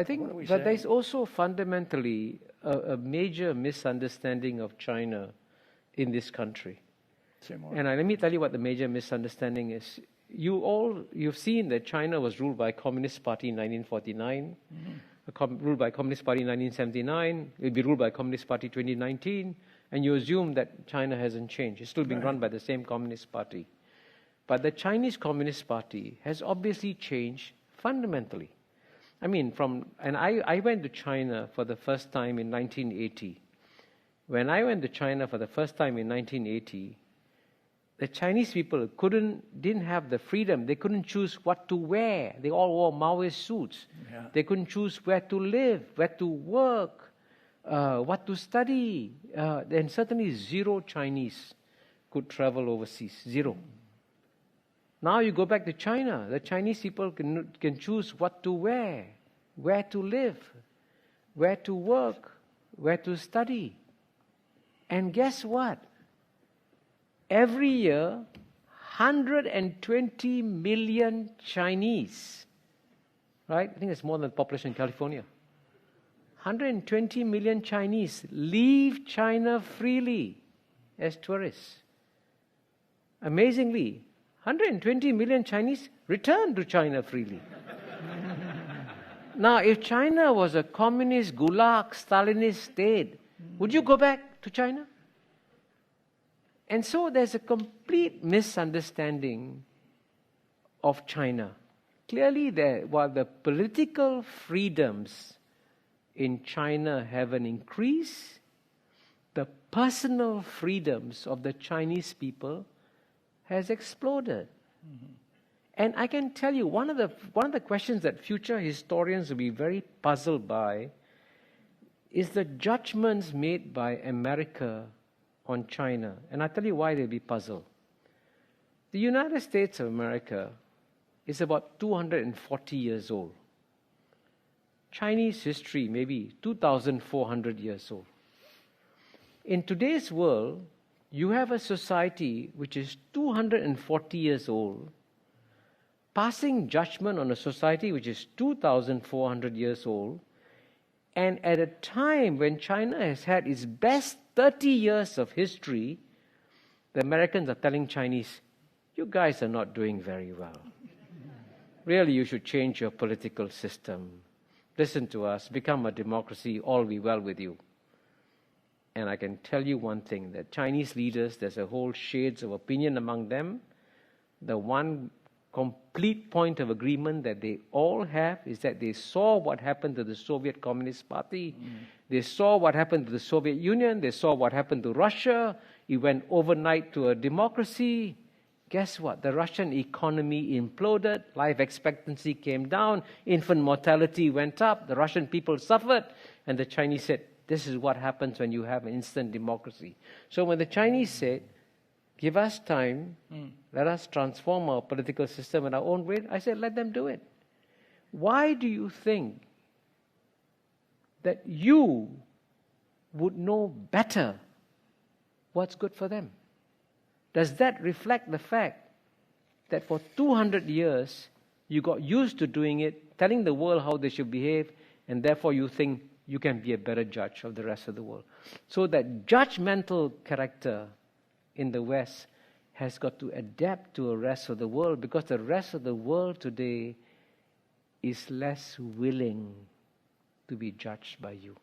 I think that there's also fundamentally a major misunderstanding of China in this country. And let me tell you what the major misunderstanding is. You've seen that China was ruled by Communist Party in 1949, ruled by Communist Party in 1979, it will be ruled by Communist Party 2019, and you assume that China hasn't changed. It's still being run by the same Communist Party. But the Chinese Communist Party has obviously changed fundamentally. I mean, I went to China for the first time in 1980. When I went to China for the first time in 1980, the Chinese people didn't have the freedom. They couldn't choose what to wear. They all wore Maoist suits. Yeah. They couldn't choose where to live, where to work, what to study. And certainly zero Chinese could travel overseas. Zero. Now you go back to China. The Chinese people can choose what to wear, where to live, where to work, where to study. And guess what? Every year, 120 million Chinese, right? I think it's more than the population in California. 120 million Chinese leave China freely as tourists. Amazingly, 120 million Chinese return to China freely. Now, if China was a communist, gulag, Stalinist state, would you go back to China? And so there's a complete misunderstanding of China. Clearly, while the political freedoms in China haven't increased, the personal freedoms of the Chinese people has exploded. And I can tell you, one of the questions that future historians will be very puzzled by is the judgments made by America on China. And I'll tell you why they'll be puzzled. The United States of America is about 240 years old. Chinese history maybe 2,400 years old. In today's world, you have a society which is 240 years old, passing judgment on a society which is 2,400 years old, and at a time when China has had its best 30 years of history, the Americans are telling Chinese, you guys are not doing very well. Really, you should change your political system. Listen to us, become a democracy, all will be well with you. And I can tell you one thing, that Chinese leaders, there's a whole shades of opinion among them. The one complete point of agreement that they all have is that they saw what happened to the Soviet Communist Party. They saw what happened to the Soviet Union. They saw what happened to Russia. It went overnight to a democracy. Guess what? The Russian economy imploded. Life expectancy came down. Infant mortality went up. The Russian people suffered. And the Chinese said, this is what happens when you have an instant democracy. So when the Chinese said, give us time, let us transform our political system in our own way, I said, let them do it. Why do you think that you would know better what's good for them? Does that reflect the fact that for 200 years you got used to doing it, telling the world how they should behave, and therefore you think you can be a better judge of the rest of the world? So that judgmental character in the West has got to adapt to the rest of the world, because the rest of the world today is less willing to be judged by you.